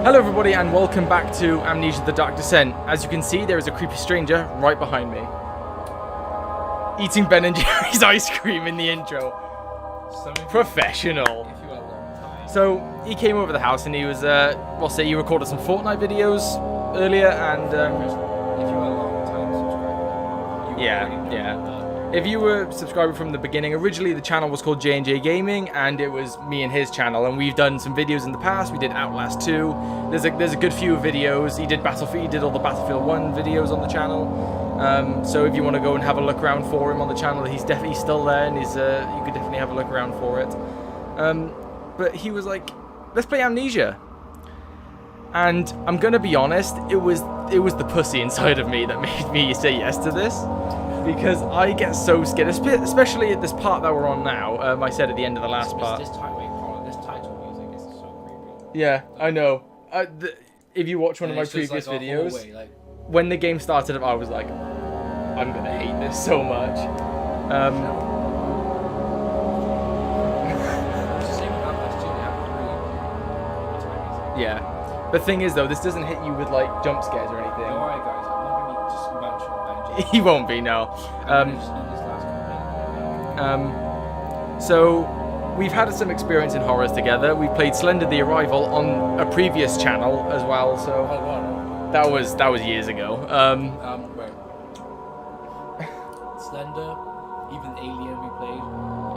Hello everybody and welcome back to Amnesia the Dark Descent. As you can see, there is a creepy stranger right behind me. Eating Ben and Jerry's ice cream in the intro. Professional. So, he came over the house and he was, he recorded some Fortnite videos earlier and, if you were a long time subscriber, yeah. If you were subscribing from the beginning, originally the channel was called J&J Gaming, and it was me and his channel, and we've done some videos in the past. We did Outlast 2. There's a good few videos. He did all the Battlefield 1 videos on the channel. So if you want to go and have a look around for him on the channel, he's definitely still there, and you could definitely have a look around for it. But he was like, let's play Amnesia. And I'm gonna be honest, it was the pussy inside of me that made me say yes to this. Because I get so scared, especially at this part that we're on now. I said at the end of the last part. This title music is so creepy. Yeah, I know. If you watch one of my previous videos, when the game started, I was like, I'm gonna hate this so much. Yeah. The thing is, though, this doesn't hit you with like jump scares or anything. Don't worry, guys. I'm not gonna be just munching. He won't be, no. So we've had some experience in horrors together. We played Slender the Arrival on a previous channel as well. So that was years ago. Wait. Slender, even Alien we played.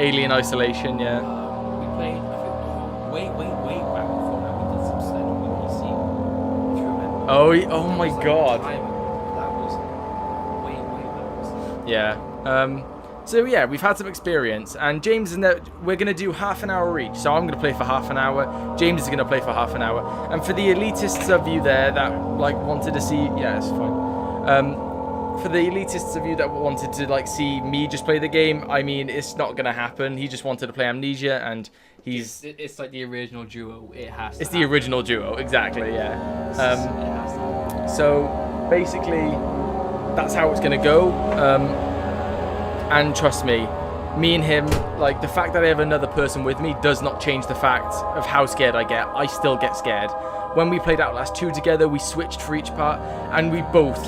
Alien Isolation, yeah. We played, I think, way back before that we did some Slender on PC. If you remember. Oh my god. That was way back. Yeah. So yeah, we've had some experience, and James is we're gonna do half an hour each. So I'm gonna play for half an hour. James is gonna play for half an hour. And for the elitists of you there that like wanted to see, yeah, it's fine. For the elitists of you that wanted to like see me just play the game, I mean, it's not gonna happen. He just wanted to play Amnesia, and it's like the original duo. It's the original duo, exactly. Yeah. It has to. So basically, that's how it's gonna go. And trust me, me and him, like the fact that I have another person with me does not change the fact of how scared I get. I still get scared. When we played Outlast 2 together, we switched for each part, and we both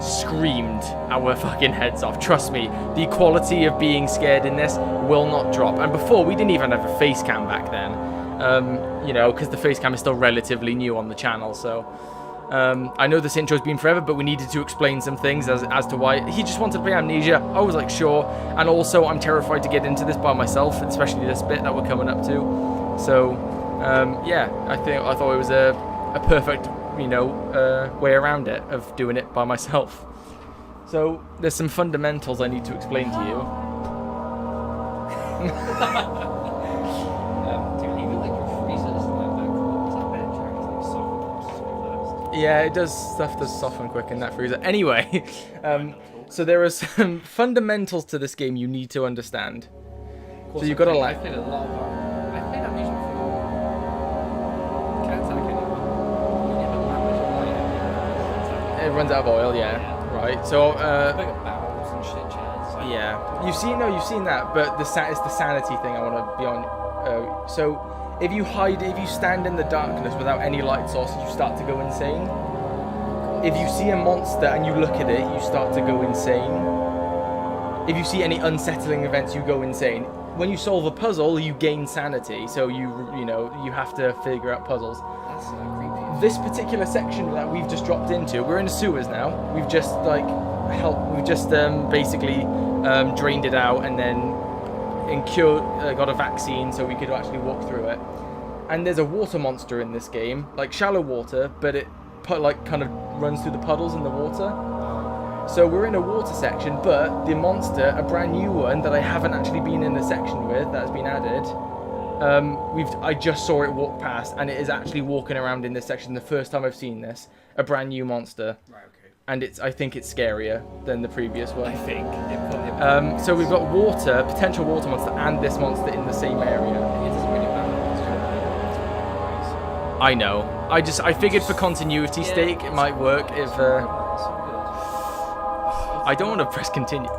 screamed our fucking heads off. Trust me, the quality of being scared in this will not drop. And before, we didn't even have a face cam back then. You know, because the face cam is still relatively new on the channel, so... I know this intro's been forever, but we needed to explain some things as to why he just wanted to play Amnesia. I was like, sure. And also, I'm terrified to get into this by myself, especially this bit that we're coming up to. So, yeah, I thought it was a perfect, way around it of doing it by myself. So, there's some fundamentals I need to explain to you. Yeah, stuff does soften quick in that freezer. Anyway, so there are some fundamentals to this game you need to understand. So you've got to like... I played a lot of I played Amnesia before. Can't attack anyone. It runs out of oil, yeah. Right, so... like barrels and shit, chance. Yeah. You've seen that, but it's the sanity thing I want to be on. So... If you stand in the darkness without any light source, you start to go insane. If you see a monster and you look at it, you start to go insane. If you see any unsettling events, you go insane. When you solve a puzzle, you gain sanity, so you have to figure out puzzles. That's creepy. This particular section that we've just dropped into, we're in the sewers now. We've just basically drained it out and then got a vaccine so we could actually walk through it. And there's a water monster in this game, like shallow water, but it kind of runs through the puddles in the water. So we're in a water section, but the monster, a brand new one that I haven't actually been in the section with, that's been added, I just saw it walk past, and it is actually walking around in this section. The first time I've seen this, a brand new monster. Right, okay. And I think it's scarier than the previous one. I think. So we've got potential water monster, and this monster in the same area. It doesn't really matter. I know. I figured for continuity's sake, it might work if. I don't want to press continue.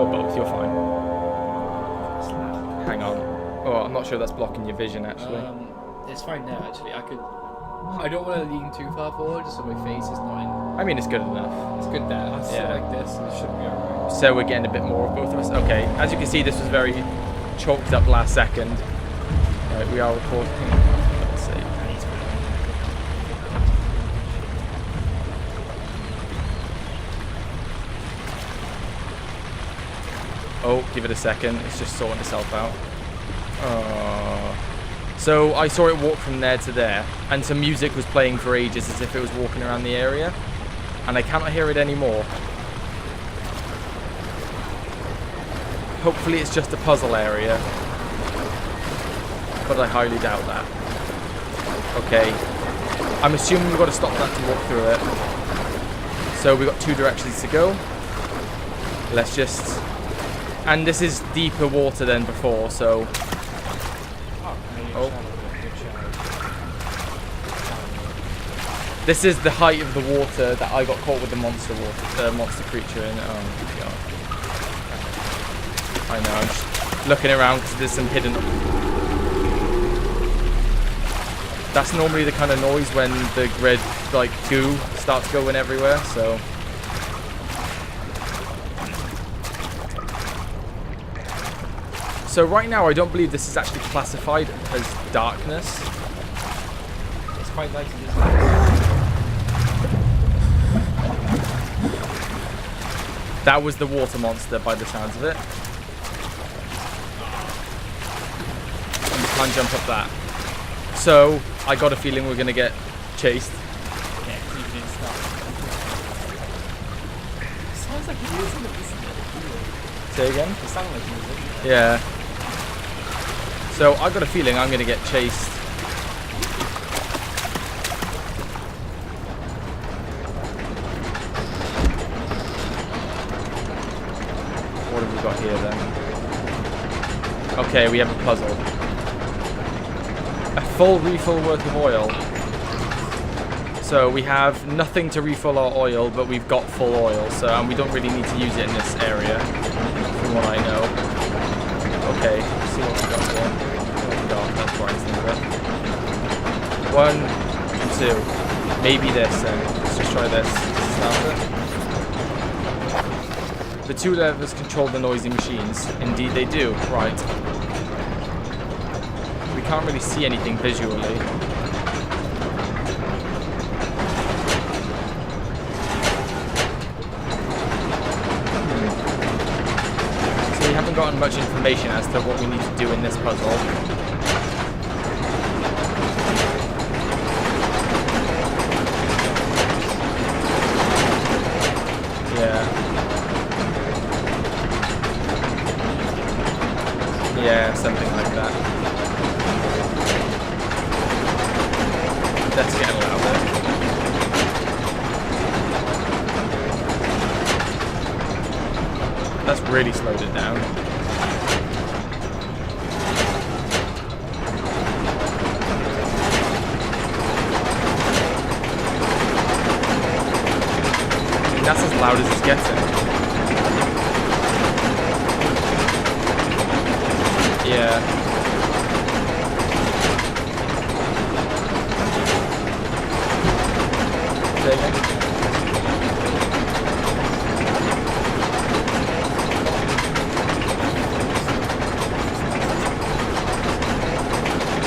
Go or both. You're fine. Hang on. Oh, I'm not sure that's blocking your vision actually. It's fine now. Actually, I don't want to lean too far forward, just so my face is not in. I mean, it's good enough. It's good there. I'll sit Yeah. like this, and it should be alright. So we're getting a bit more of both of us. Okay, as you can see, this was very choked up last second. Right, we are recording. Let's see. Oh, give it a second. It's just sorting itself out. So I saw it walk from there to there, and some music was playing for ages as if it was walking around the area, and I cannot hear it anymore. Hopefully it's just a puzzle area, but I highly doubt that. Okay, I'm assuming we've got to stop that to walk through it. So we've got 2 directions to go. Let's just... And this is deeper water than before, so... Oh. This is the height of the water that I got caught with the monster creature in. Oh my god. I know, I'm just looking around because there's some hidden... That's normally the kind of noise when the red, like, goo starts going everywhere, so... So right now, I don't believe this is actually classified as darkness. It's quite light in this. That was the water monster by the sounds of it. And we can't jump up that. So, I got a feeling we're going to get chased. Yeah, even in stuff. It sounds like music, isn't it? Say again? It sounds like music. Yeah. So, I got a feeling I'm going to get chased. What have we got here then? Okay, we have a puzzle. A full refill worth of oil. So we have nothing to refill our oil, but we've got full oil. So, and we don't really need to use it in this area, from what I know. Okay, let's see what we got here. Oh god, that's Brian's number. 1, 2. Maybe this then. Let's just try this. Start it. The 2 levers control the noisy machines. Indeed they do. Right. We can't really see anything visually. So we haven't gotten much information as to what we need to do in this puzzle. Yeah, something like that. Let's get louder. That's really slowed it down. And that's as loud as it's getting. Yeah. Say again?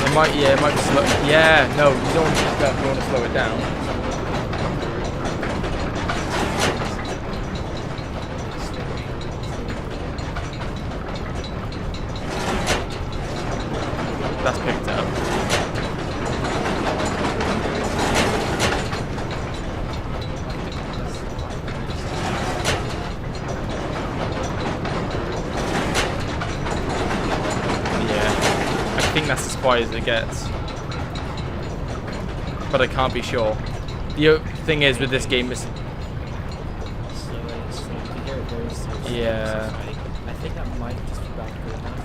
It might be slow. Yeah, no, you don't want to pick up, you want to slow it down. That's picked up. Yeah, I think that's as quiet as it gets, but I can't be sure. The thing is with this game is, yeah. I think that might just be back good enough.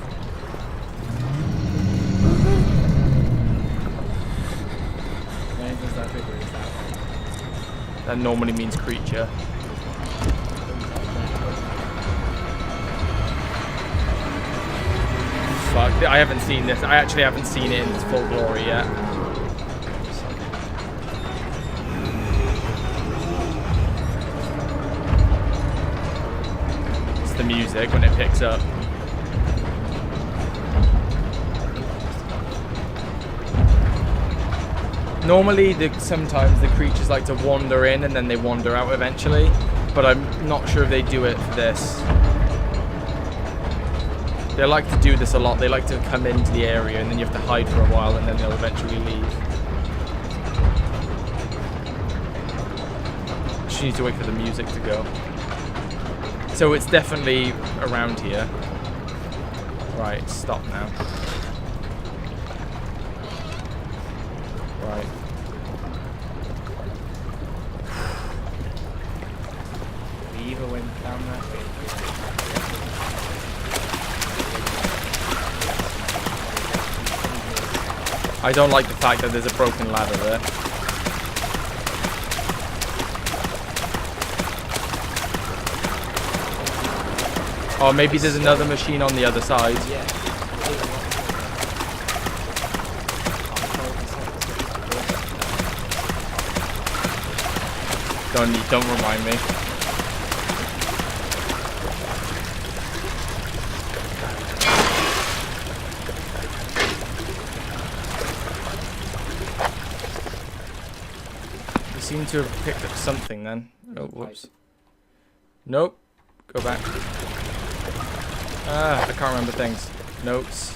That normally means creature. I haven't seen this. I actually haven't seen it in its full glory yet. It's the music when it picks up. Normally, sometimes the creatures like to wander in and then they wander out eventually, but I'm not sure if they do it for this. They like to do this a lot. They like to come into the area and then you have to hide for a while and then they'll eventually leave. She needs to wait for the music to go. So it's definitely around here. Right, stop now. Right. We either went down that way. I don't like the fact that there's a broken ladder there. Oh, maybe there's another machine on the other side. Yeah. Don't remind me. We seem to have picked up something then. Oh, whoops. Nope. Go back. Ah, I can't remember things. Notes.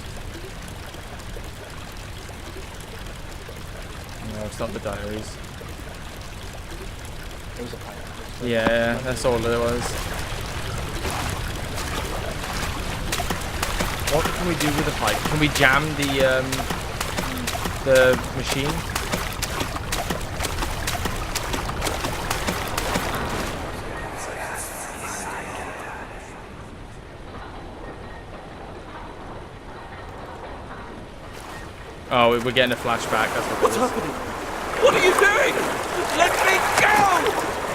No, it's not the diaries. There was a pipe. Yeah, that's all it was. What can we do with the pipe? Can we jam the machine? Oh, we're getting a flashback. That's what What's it is. happening? What are you doing? Let me go!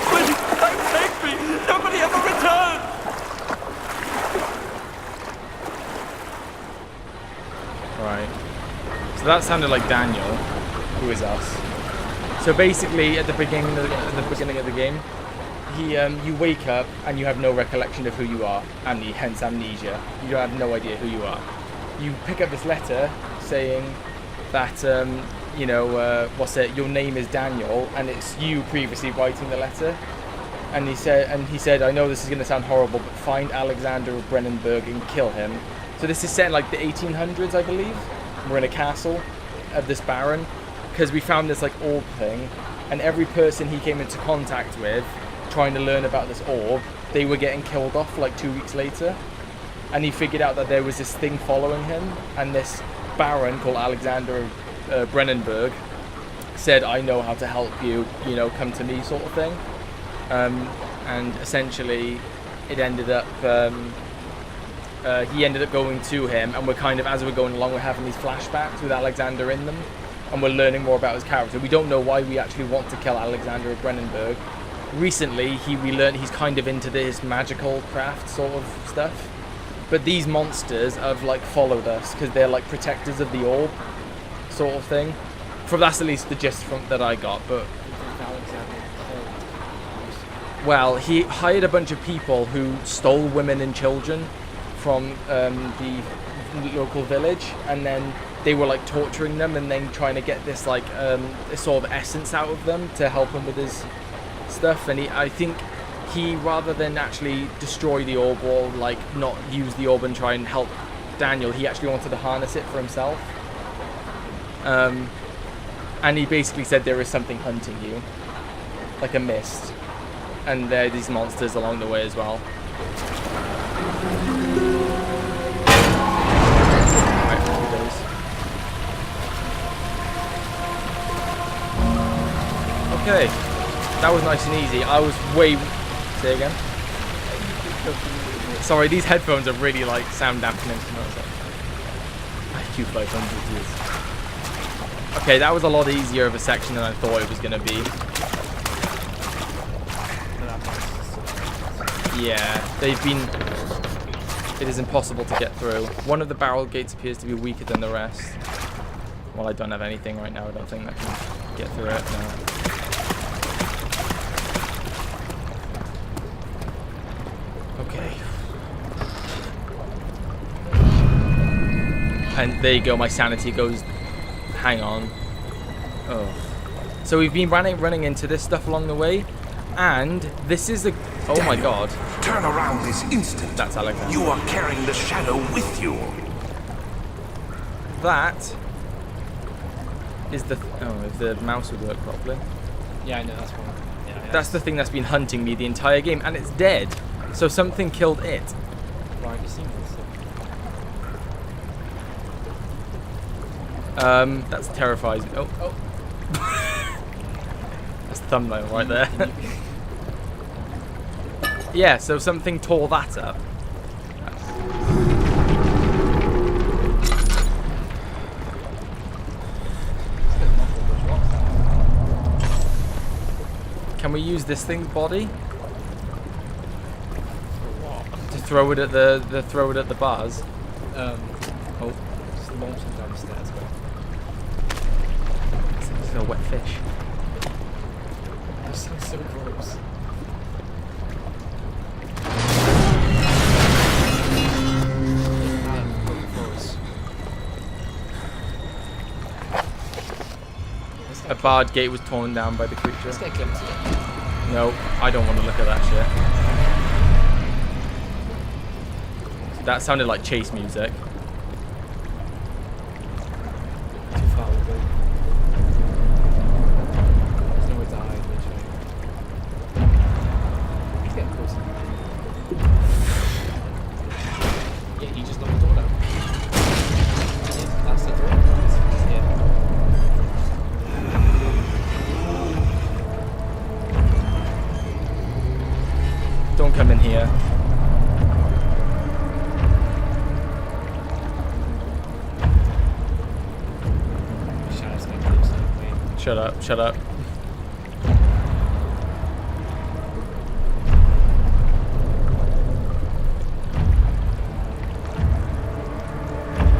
Please, don't take me! Nobody ever return! Right. So that sounded like Daniel, who is us. So basically, at the beginning of the game, you wake up and you have no recollection of who you are, hence amnesia. You have no idea who you are. You pick up this letter saying that your name is Daniel, and it's you previously writing the letter. And he said, I know this is going to sound horrible, but find Alexander of Brennenburg and kill him. So this is set in like the 1800s, I believe. We're in a castle of this baron, because we found this like orb thing, and every person he came into contact with, trying to learn about this orb, they were getting killed off like 2 weeks later. And he figured out that there was this thing following him, and this baron called Alexander of Brennenburg said, I know how to help you, come to me, sort of thing. And essentially it ended up he ended up going to him, and we're kind of, as we're going along, we're having these flashbacks with Alexander in them, and we're learning more about his character. We don't know why we actually want to kill Alexander of Brennenburg. Recently we learned he's kind of into this magical craft sort of stuff. But these monsters have like followed us because they're like protectors of the orb, sort of thing. That's at least the gist that I got. But well, he hired a bunch of people who stole women and children from the local village, and then they were like torturing them and then trying to get this like this sort of essence out of them to help him with his stuff. And I think he, rather than actually destroy the orb or like not use the orb and try and help Daniel, he actually wanted to harness it for himself. And he basically said there is something hunting you, like a mist, and there are these monsters along the way as well. Right, here it goes. Okay, that was nice and easy. I was way... Say again? Sorry, these headphones are really like sound dampening. IQ 500 years. Okay, that was a lot easier of a section than I thought it was going to be. Yeah, they've been... It is impossible to get through. One of the barrel gates appears to be weaker than the rest. Well, I don't have anything right now. I don't think that can get through it. No. Okay. And there you go. My sanity goes. Hang on. Oh. So we've been running into this stuff along the way, and this is the. Oh my God. Turn around this instant. That's Alexander. You are carrying the shadow with you. That is the. Oh, if the mouse would work properly. Yeah, I know that's one. Yeah, That's the thing that's been hunting me the entire game, and it's dead. So something killed it. Right, you seen this? That terrifies me. Oh. That's the thumbnail right there. Yeah, so something tore that up. Can we use this thing's body to throw it at the bars? Oh, Oh, just launch them down the stairs. it's a wet fish. That sounds so gross. A barred gate was torn down by the creature. Let's get a glimpse of it. No, I don't want to look at that shit. That sounded like chase music. Too far away. There's nowhere to hide, literally. Let's get closer. Yeah, you just knocked the door down. Yeah, that's the door. Yeah. Don't come in here. Shadow's getting closer. Wait. Shut up, shut up.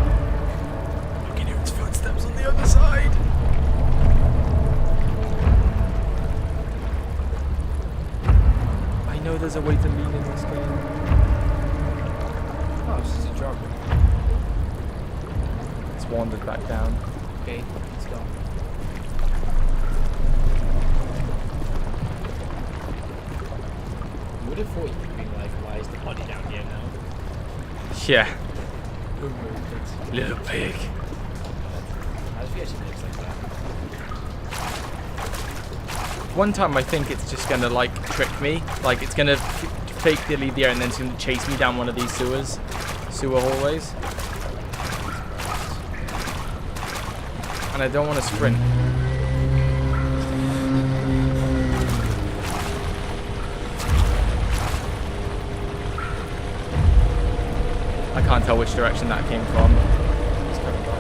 I can hear its footsteps on the other side. I know there's a way to lean in this game. Oh, it's just a drug. It's wandered back down. Okay, let's go. You would have thought you'd be like, why is the body down here now? Yeah, Who moved it? little pig. I just feel actually looks like that. One time I think it's just gonna like trick me. Like it's gonna fake the leave the air and then it's gonna chase me down one of these sewer hallways. And I don't want to sprint. I can't tell which direction that came from. It's coming by.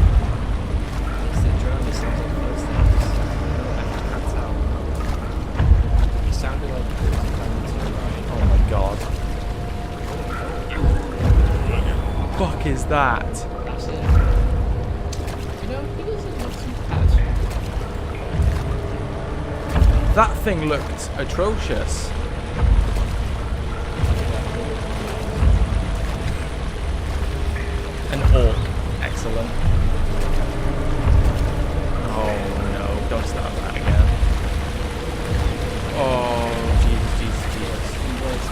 It's the drone, it sounds like those things. I can't tell. It sounded like it was coming to the right. Oh my god. Fuck is that? That's it. You know, it doesn't look too bad. That thing looked atrocious. An orc. Excellent. Oh no, don't start that again. Oh, Jesus, Jesus, Jesus.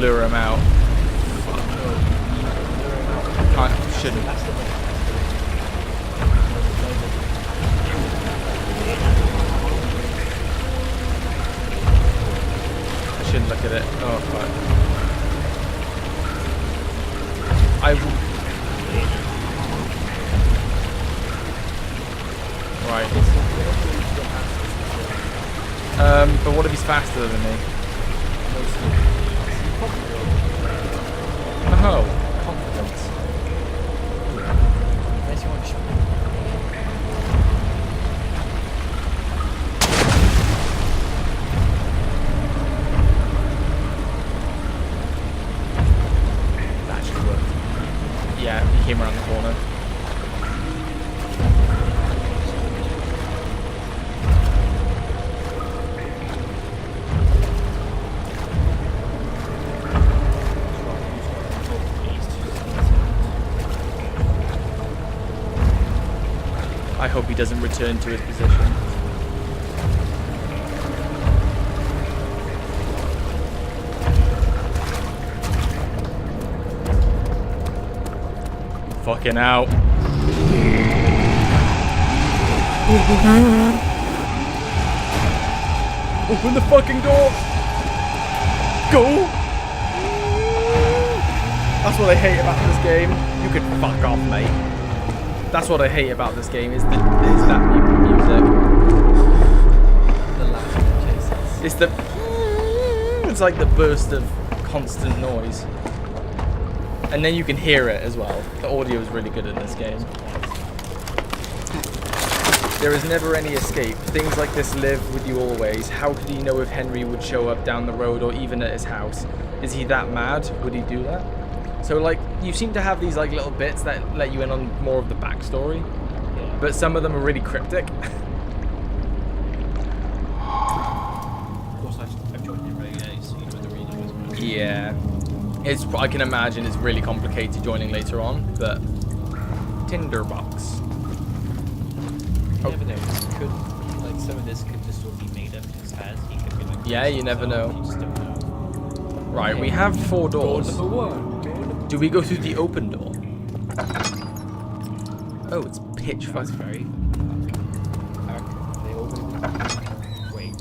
Lure him out. Can't, shouldn't. I shouldn't look at it. Oh, fuck. Right. But what if he's faster than me? Oh, confidence. around the corner. I hope he doesn't return to his position. Fucking out. Open the fucking door. Go. That's what I hate about this game. You can fuck off, mate. That's what I hate about this game is that music. The laugh that chases. It's the. It's like the burst of constant noise. And then you can hear it as well. The audio is really good in this game. There is never any escape. Things like this live with you always. How could he know if Henry would show up down the road or even at his house? Is he that mad? Would he do that? So like, you seem to have these like little bits that let you in on more of the backstory. Yeah. But some of them are really cryptic. Of course, I've joined it really late, so you know the reading was. Yeah. I can imagine it's really complicated joining later on, but Tinderbox. You never know. This could, like, some of this could just all be made up in his head. He could be like, Yeah, you never know. You just don't know. Right, we have 4 doors. Door number 1. Door number Do we go through the open door? Oh, it's pitch That's fun. very. They all go. Wait.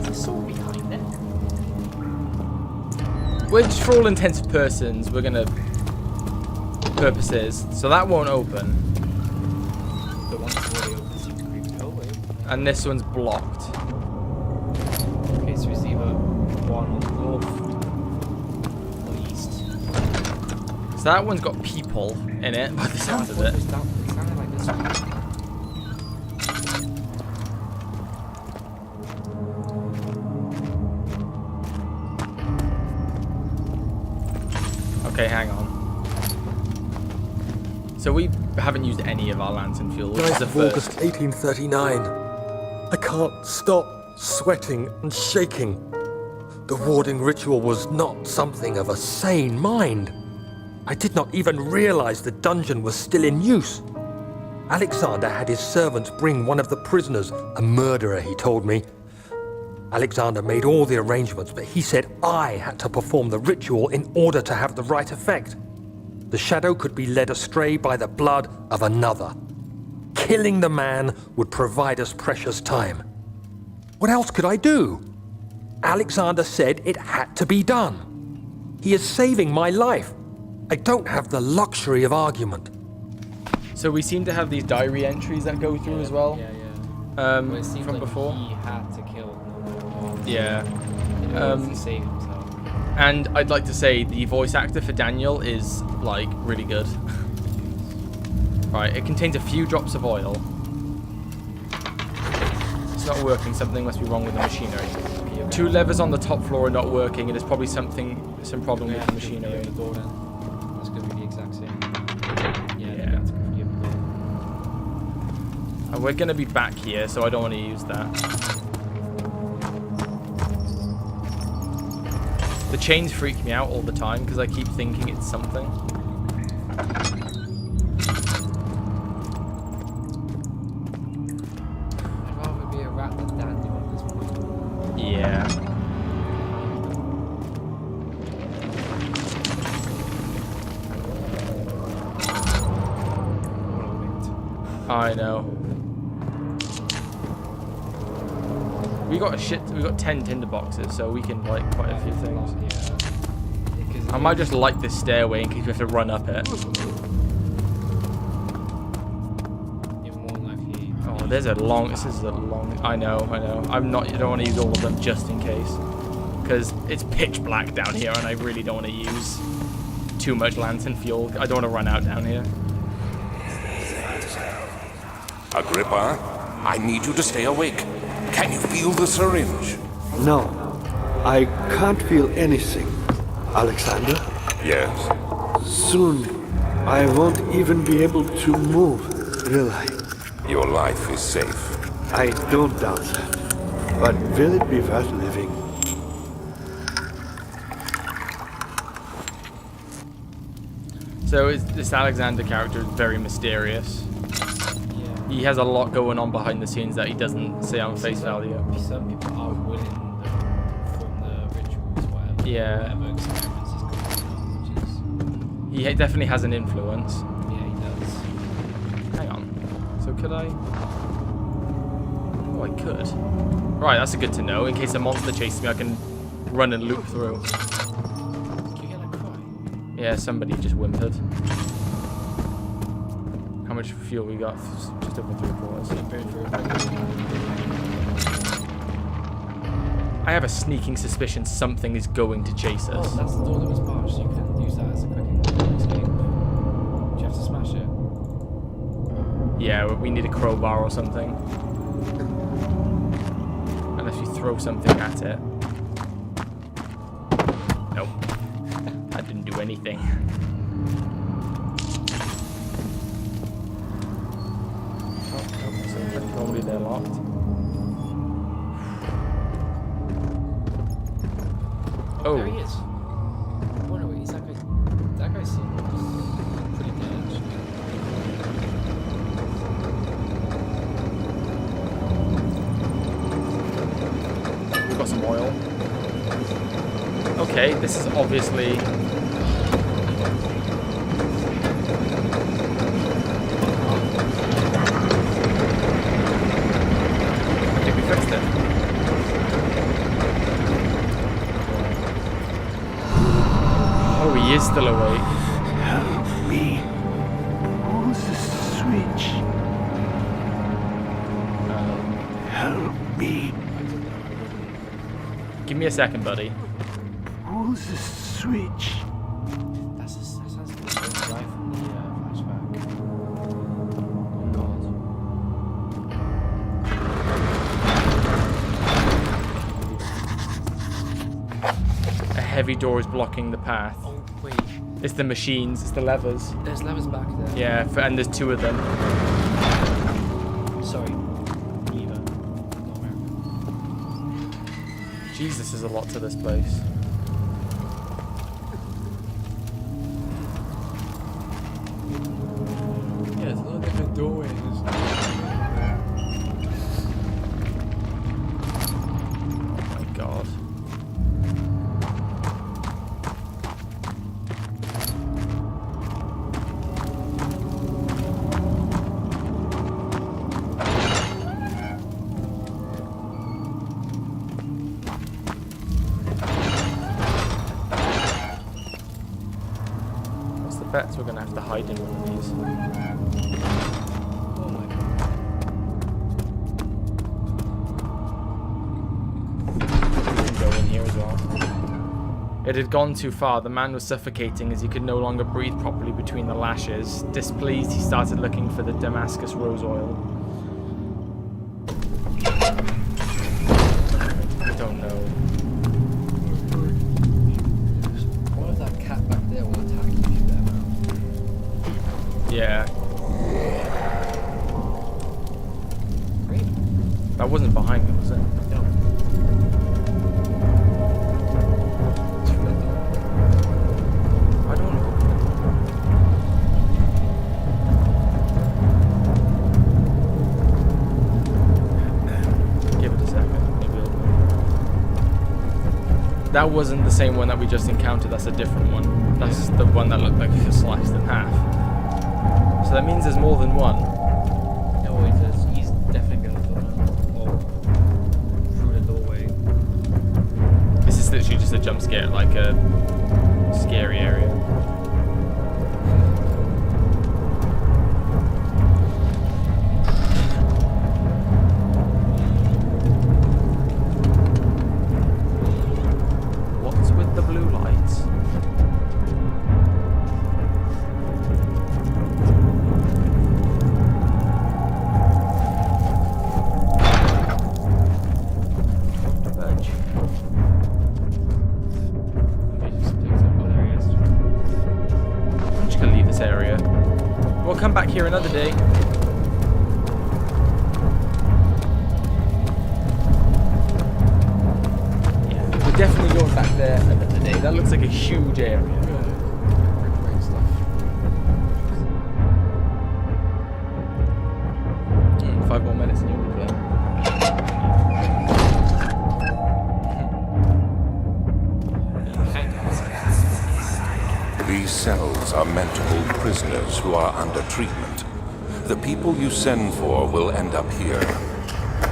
Is this all behind it? Which, for all intents and purposes, so that won't open, The one that's already open seems creepy. Oh, wait. and this one's blocked. Okay, so it's either one on the north or east. So that one's got people in it, by the sound of it. It sounded like this one. Okay, hang on. So we haven't used any of our lantern fuel, which is 9th the of August, first. 1839. I can't stop sweating and shaking. The warding ritual was not something of a sane mind. I did not even realize the dungeon was still in use. Alexander had his servants bring one of the prisoners, a murderer, he told me. Alexander made all the arrangements, but he said I had to perform the ritual in order to have the right effect. The shadow could be led astray by the blood of another. Killing the man would provide us precious time. What else could I do? Alexander said it had to be done. He is saving my life. I don't have the luxury of argument. So we seem to have these diary entries that go through as well. Yeah. Um, Well, it seems from like before. he had to kill Yeah. in order to save himself. And I'd like to say the voice actor for Daniel is, like, really good. Right, it contains a few drops of oil. It's not working, something must be wrong with the machinery. 2 levers on the top floor are not working, and there's probably some problem with the machinery. The door then. That's going to be the exact same. Yeah. Yeah. That's going to be the door. And we're going to be back here, so I don't want to use that. The chains freak me out all the time because I keep thinking it's something. I'd rather be a rat than Daniel at this point. Yeah. I know. We got 10 tinder boxes, so we can light quite a few things. Yeah. I might just light this stairway in case we have to run up it. You're more likely. Oh, this is a long. I know. I don't want to use all of them just in case, because it's pitch black down here, and I really don't want to use too much lantern fuel. I don't want to run out down here. Agrippa, I need you to stay awake. Can you feel the syringe? No, I can't feel anything. Alexander? Yes. Soon, I won't even be able to move, will I? Your life is safe. I don't doubt that. But will it be worth living? So this Alexander character is very mysterious. Yeah. He has a lot going on behind the scenes that he doesn't say on face value. Some people are willing to perform the rituals, whatever. Yeah. Whatever experiments he's going on, which is. He definitely has an influence. Yeah, he does. Hang on. So could I? Oh, I could. Right, that's good to know. In case a monster chases me, I can run and loop through. Can you get like cry? Yeah, somebody just whimpered. How much fuel we got? Just over 3/4. I have a sneaking suspicion something is going to chase Oh, us. that's the door that was barred, so you can use that as a quick escape. Do you have to smash it? Yeah, we need a crowbar or something. Unless you throw something at it. Nope. That didn't do anything. Oh, nope. So probably they're locked. Oh. There he is. Oh no, he's that guy. That guy seems pretty dead actually. We've got some oil. Okay, this is obviously... I think we fixed it. Oh, he is still awake. Help me. Who's the switch? Help me. Give me a second, buddy. Who's the switch? That sounds like the same guy from the flashback. Oh god. A heavy door is blocking the path. Oh wait, It's the machines, it's the levers. there's levers back there. Yeah, and there's two of them. Sorry. Lever. Not American. Jesus, there's a lot to this place. Yeah, there's a lot of different doorways. Oh my god. What's the bet we're gonna have to hide in one of these? Oh my god. We can go in here as well. It had gone too far. The man was suffocating as he could no longer breathe properly between the lashes. Displeased, he started looking for the Damascus rose oil. I don't know. What if that cat back there will attack you if you let him out? Yeah, Great. that wasn't behind me, was it? No. Through that door. I don't know. Give it a second. Maybe it'll... That wasn't the same one that we just encountered. That's a different one. That's the one that looked like it was sliced in half. So that means there's more than one. No, he's definitely been or through the doorway. This is literally just a jump scare, like a scary area. What's with the blue lights? Budge. Maybe just takes up. Oh, there he is. area. We'll come back here another day. Yeah, we're definitely going back there another day. That looks like a huge area. 5 more minutes and you'll be there. These cells are meant to hold prisoners who are under treatment. The people you send for will end up here.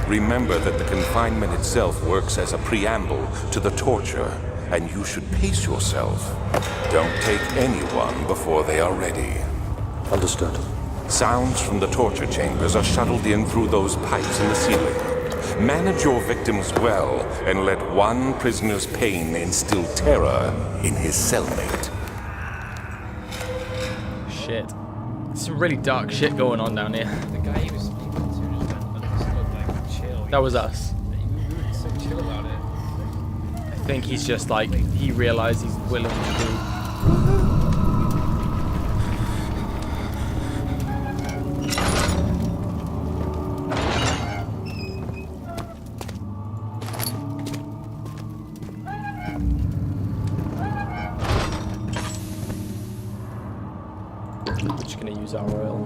Remember that the confinement itself works as a preamble to the torture, and you should pace yourself. Don't take anyone before they are ready. Understood. Sounds from the torture chambers are shuttled in through those pipes in the ceiling. Manage your victims well, and let one prisoner's pain instill terror in his cellmate. Shit. Some really dark shit going on down here. The guy he was speaking to just understood, like, chill. That was us. You were so chill about it. I think he's just like, he realized he's willing to do. We're just gonna use our oil.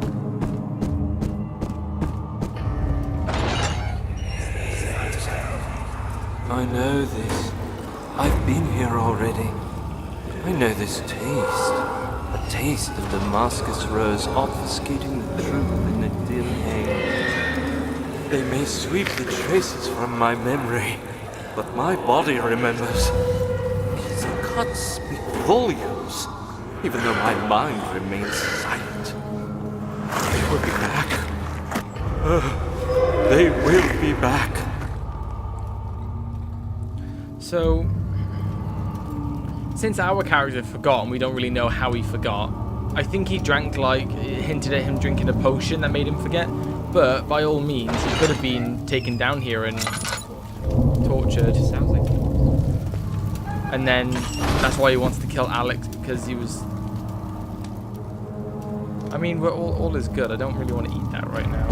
I know this. I've been here already. I know this taste. A taste of Damascus rose obfuscating the truth in a dim haze. They may sweep the traces from my memory, but my body remembers. These cuts speak volumes, even though my mind remains silent. They will be back. They will be back. So, since our character forgot and we don't really know how he forgot, I think he drank, like, it hinted at him drinking a potion that made him forget. But by all means, he could have been taken down here and tortured. Sounds like And then that's why he wants to kill Alex, because he was... I mean, we're all is good. I don't really want to eat that right now.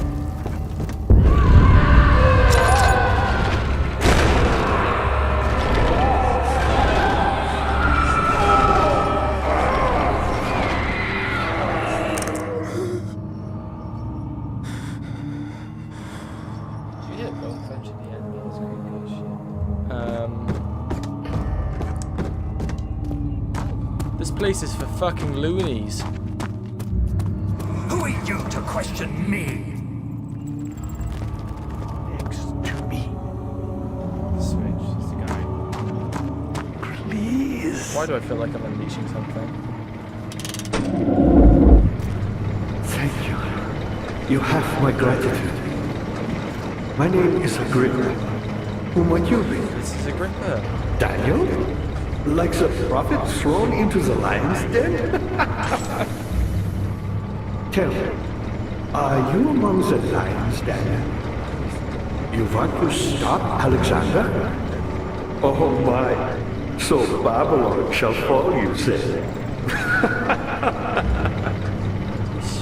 you hit both punch at the end, man. That's creepy as shit. This place is for fucking loonies. Who are you to question me? Next to me, Switch, it's the guy. please. Why do I feel like I'm unleashing something? Thank you. You have my gratitude. My name is Agrippa. Who might you be? This is Agrippa. Daniel? Like the prophet thrown into the lion's den? Tell me, are you among the lions, Daniel? You want to stop Alexander? Oh my, so Babylon shall fall, you say?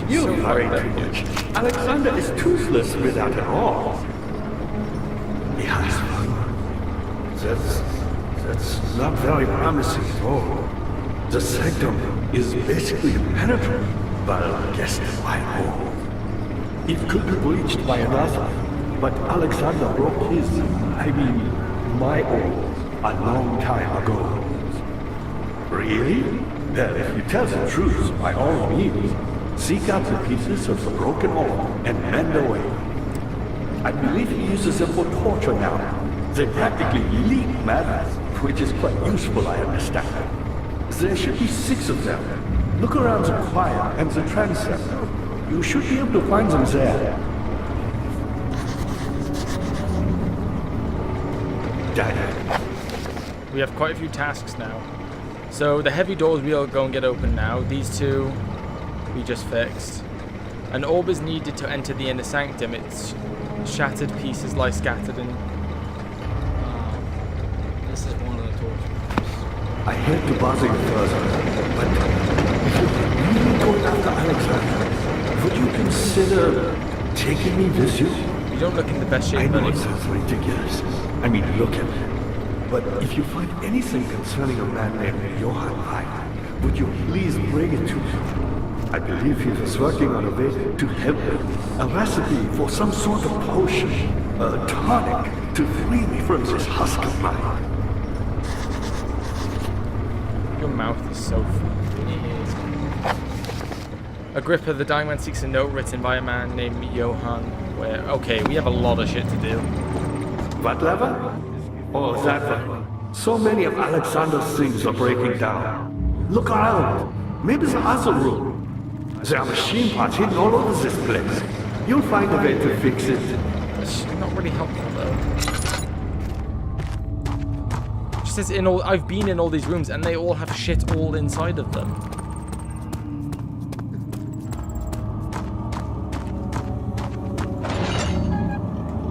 You worry too much. Alexander is toothless without an awe. He has one. That's not very promising at all. The sanctum is basically impenetrable, but guessed by who? It could be breached by another, but Alexander broke his, my own, a long time ago. Really? Well, if you tell the truth, by all means, seek out the pieces of the broken oil and mend away. I believe he uses them for torture now. They practically leak madness, which is quite useful, I understand. There should be 6 of them. Look around the choir and the transept. You should be able to find them there. Daniel. We have quite a few tasks now. So the heavy doors we'll go and get open now. These 2 we just fixed. An orb is needed to enter the inner sanctum. Its shattered pieces lie scattered in... This is one of the torture rooms. I hate to bother you further, but if you're really going after consider taking me with you? You don't look in the best I shape, know buddy. it sounds ridiculous. I mean, look at me. But if you find anything concerning a man named Johann Weid, would you please bring it to me? I believe he was working on a way to help me. A recipe for some sort of potion, a tonic, to free me from this husk of mine. Your mouth is so funny. Agrippa, the dying man seeks a note written by a man named Johann. Where? Okay, we have a lot of shit to do. What lever? Oh, that one. So many of Alexander's things are breaking down. Look around. Maybe the other room. There are machine parts hidden all over this place. You'll find a way to fix it. That's not really helpful though. Just says in all, I've been in all these rooms and they all have shit all inside of them.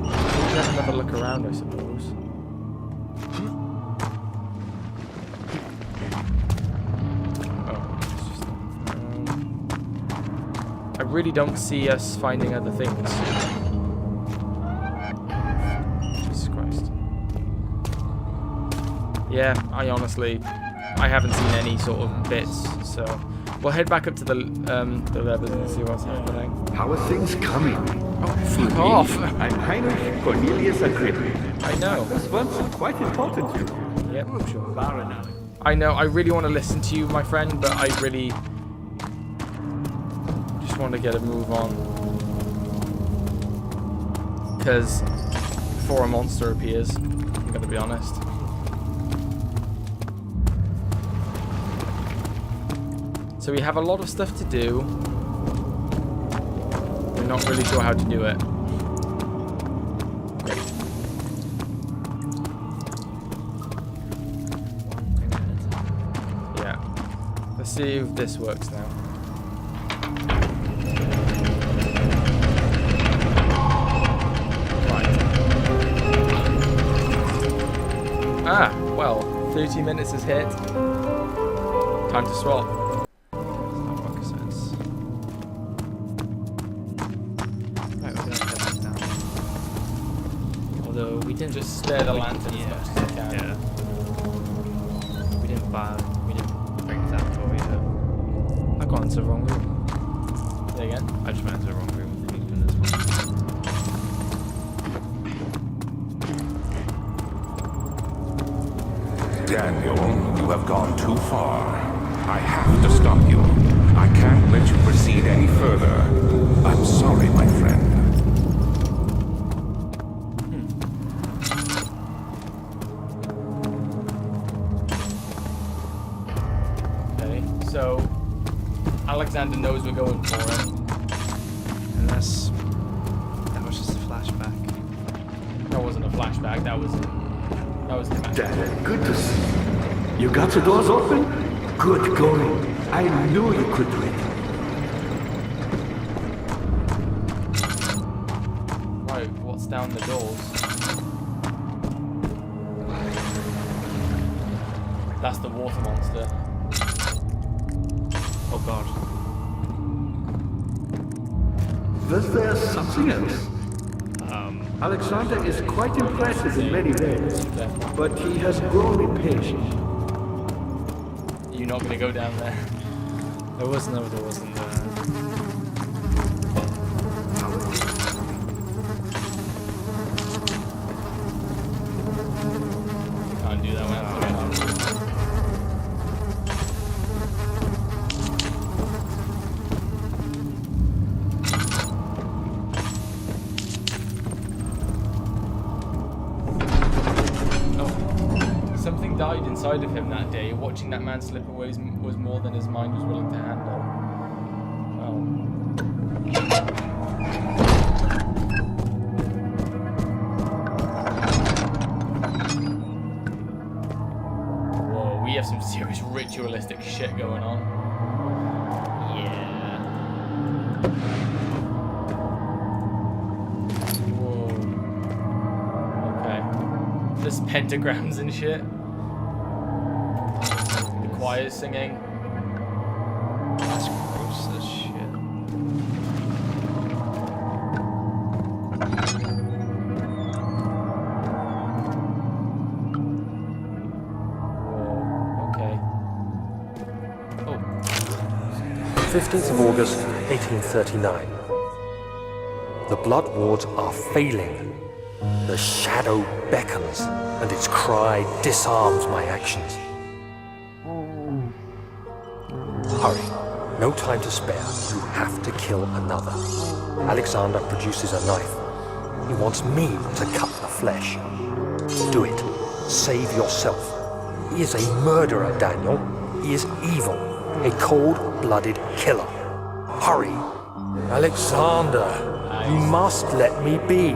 We'll have another look around, I suppose. I really don't see us finding other things. Jesus Christ. Yeah, I haven't seen any sort of bits, so we'll head back up to the levels and see what's happening. How are things coming? Oh, fuck off! I'm Heinrich Cornelius Agrippa. I know. This one's quite important to you. Yep, sure. I know, I really want to listen to you, my friend, but I really just want to get a move on. Because before a monster appears, I'm going to be honest. So we have a lot of stuff to do. We're not really sure how to do it. Yeah. Let's see if this works now. Right. Ah, well, 30 minutes is hit. Time to swap. We didn't just spare the lantern as much as we can. Yeah. We didn't bring that for you. I got into the wrong room. Say again? I just went into the wrong room with the in this one. Daniel, you have gone too far. I have to stop you. I can't let you proceed any further. I'm sorry, my friend. So, Alexander knows we're going for him. And that was just a flashback. That wasn't a flashback, that was him. Dad, good to see you. You got the doors open? Good going. I knew you could do it. Right, what's down the doors? That's the water monster. Oh god. Was there something else? Alexander is quite impressive in many ways, but he has grown impatient. You're not gonna go down there. There wasn't. Can't do that one. Something died inside of him that day. Watching that man slip away was more than his mind was willing to handle. Whoa, we have some serious ritualistic shit going on. Yeah. Whoa. Okay. There's pentagrams and shit. Choir's singing. That's gross as shit. 15th of August, 1839. The blood wards are failing. The shadow beckons, and its cry disarms my actions. Hurry. No time to spare. You have to kill another. Alexander produces a knife. He wants me to cut the flesh. Do it. Save yourself. He is a murderer, Daniel. He is evil. A cold-blooded killer. Hurry. Alexander, you must let me be.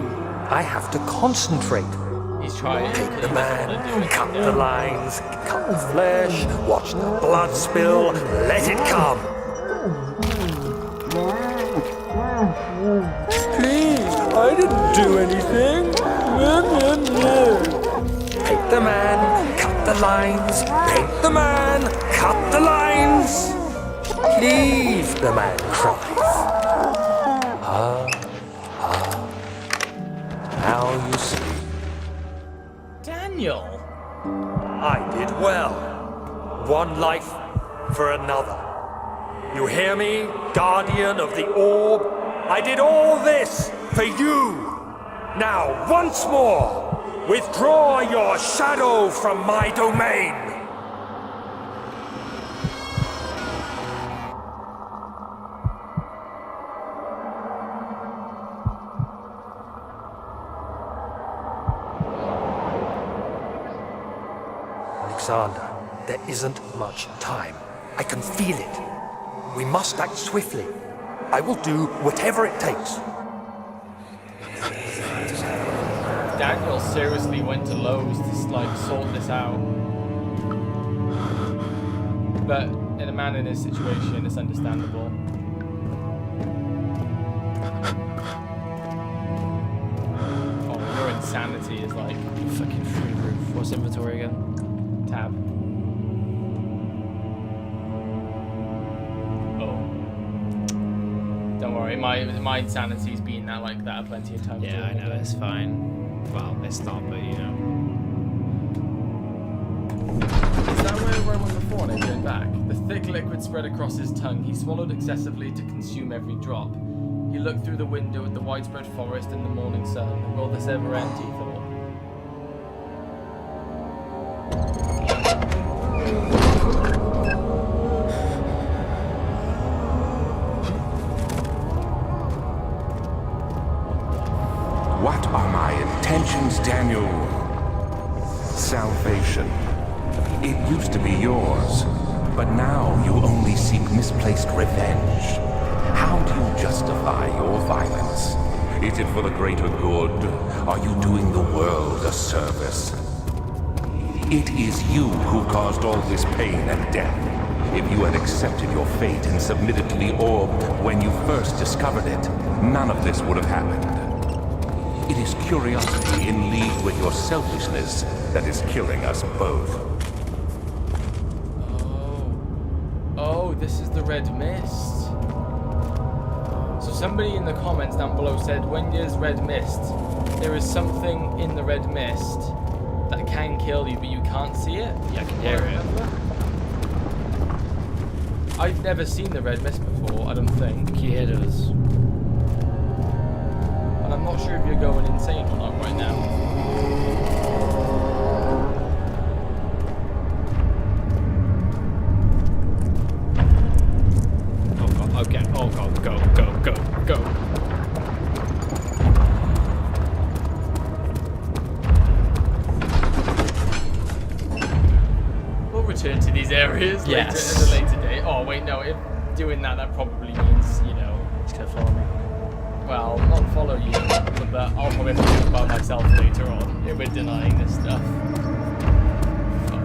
I have to concentrate. He's trying. Take the man, cut the lines, cut the flesh, watch the blood spill, let it come. Please, I didn't do anything. Take the man, cut the lines, paint the man, cut the lines. Please, the man cries. Now you see. Daniel. I did well. One life for another. You hear me, guardian of the orb? I did all this for you. Now, once more, withdraw your shadow from my domain. Alexander, there isn't much time. I can feel it. We must act swiftly. I will do whatever it takes. Daniel seriously went to Lowe's to like sort this out. But in a man in his situation, it's understandable. Oh, your insanity is like Fucking free roof. What's inventory again? tab. Oh. Don't worry, my insanity's been that like that plenty of times. Yeah, I know, it's fine. Well, it's not, but you know. Is that where I went before and I turned back? The thick liquid spread across his tongue. He swallowed excessively to consume every drop. He looked through the window at the widespread forest and the morning sun. Will this ever end, he thought? What are my intentions, Daniel? Salvation. It used to be yours, but now you only seek misplaced revenge. How do you justify your violence? Is it for the greater good? Are you doing the world a service? It is you who caused all this pain and death. If you had accepted your fate and submitted to the orb when you first discovered it, none of this would have happened. It is curiosity in league with your selfishness that is killing us both. Oh, this is the red mist. So somebody in the comments down below said, when there's red mist, there is something in the red mist that can kill you, but you can't see it? Yeah, I can hear it. I've never seen the red mist before, I don't think. He hit us. And I'm not sure if you're going insane or not right now. Oh god, okay. Oh god, go. We'll return to these areas Yes. later at a later date. Oh wait, no, if doing that probably means, you know, He's gonna follow me. well, not follow you, but I'll probably have to think about myself later on if we're denying this stuff. Fuck.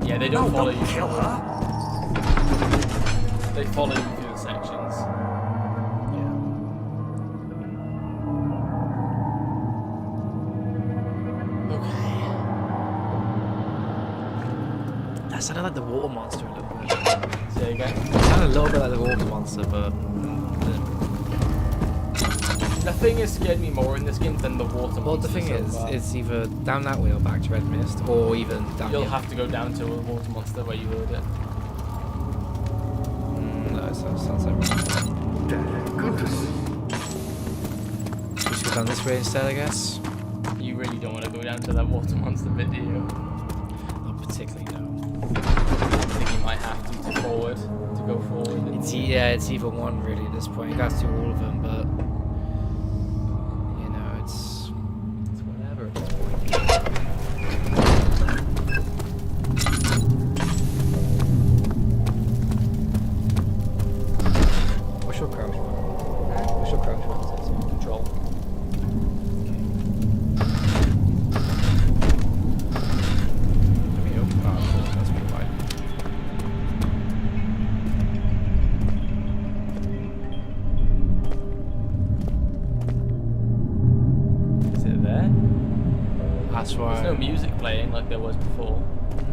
Yeah, they don't follow you. Kill her. They follow you through the sections. Okay. That sounded like the water monster a little bit. Say again. It sounded a little bit like the water monster, but Nothing has scared me more in this game than the water Well, the monster thing so is, far. it's either down that way or back to Red Mist, or even down You'll here. have to go down to a water monster where you heard it. No, it sounds like wrong. Dad, good to see. We should go down this way instead, I guess. You really don't want to go down to that water monster bit, do you? Not particularly, no. I think you might have to forward, to go forward. It's either one really at this point. You guys do all of them, but you know, it's whatever at this point. What's your crouch one? What's your crouch one? Control. Let me open that. That's pretty wide. Is it there? That's why. There's no music playing like there was before.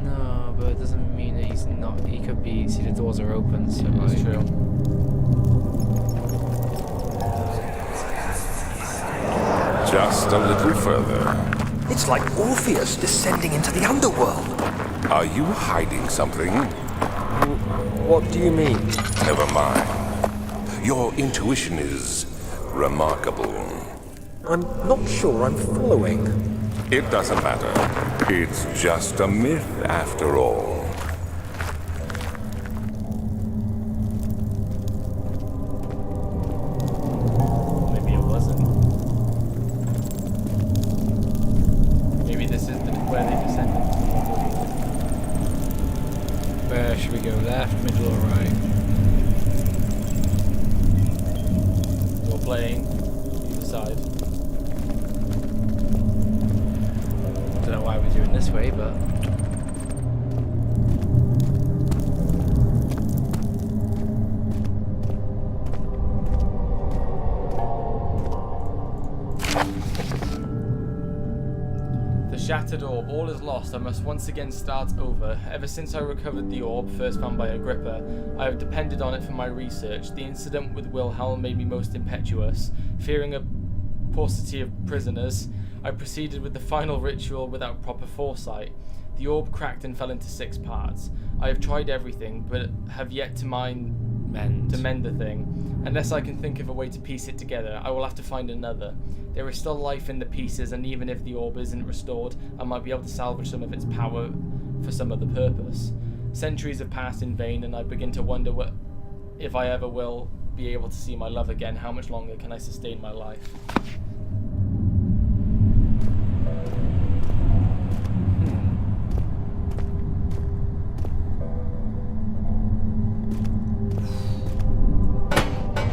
No, but it doesn't mean that he's not. He could be. See, the doors are open, so That's like. true. Just a little further. It's like Orpheus descending into the underworld. Are you hiding something? What do you mean? Never mind. Your intuition is remarkable. I'm not sure I'm following. It doesn't matter. It's just a myth after all. Maybe it wasn't. Maybe this is where they descended. Where should we go? Left, middle, or right? You're playing either side. Don't know why we're doing this way, but. The shattered orb, all is lost. I must once again start over. Ever since I recovered the orb, first found by Agrippa, I have depended on it for my research. The incident with Wilhelm made me most impetuous. Fearing a paucity of prisoners, I proceeded with the final ritual without proper foresight. The orb cracked and fell into 6 parts. I have tried everything, but have yet to mend the thing. Unless I can think of a way to piece it together, I will have to find another. There is still life in the pieces, and even if the orb isn't restored, I might be able to salvage some of its power for some other purpose. Centuries have passed in vain, and I begin to wonder if I ever will be able to see my love again. How much longer can I sustain my life?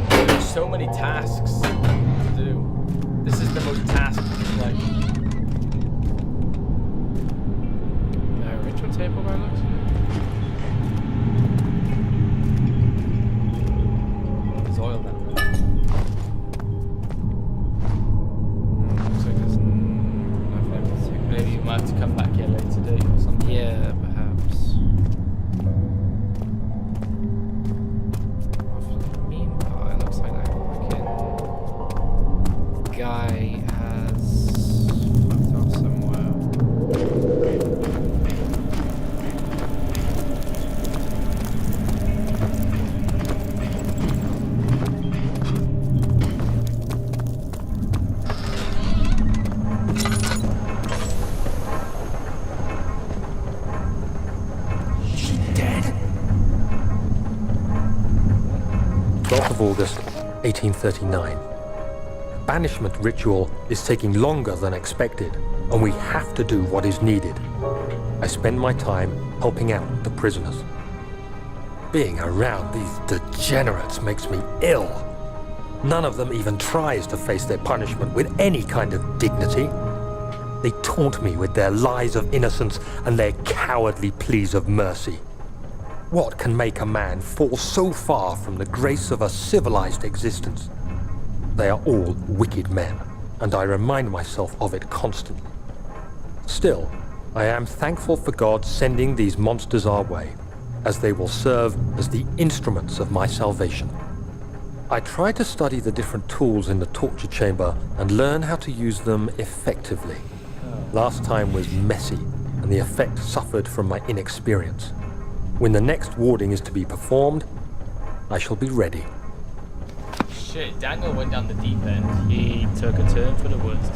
There's so many tasks to do. This is the most task, like, Ritual table by looks. there's oil then. Looks like there's nothing in particular. Maybe you might have to come back here later today or something. Yeah, perhaps. Well, for the meanwhile, it looks like that fucking guy has fucked off somewhere. Dead? 12th of August, 1839. Banishment ritual is taking longer than expected, and we have to do what is needed. I spend my time helping out the prisoners. Being around these degenerates makes me ill. None of them even tries to face their punishment with any kind of dignity. They taunt me with their lies of innocence and their cowardly pleas of mercy. What can make a man fall so far from the grace of a civilized existence? They are all wicked men, and I remind myself of it constantly. Still, I am thankful for God sending these monsters our way, as they will serve as the instruments of my salvation. I tried to study the different tools in the torture chamber and learn how to use them effectively. Last time was messy, and the effect suffered from my inexperience. When the next warding is to be performed, I shall be ready. Shit, Daniel went down the deep end. He took a turn for the worst.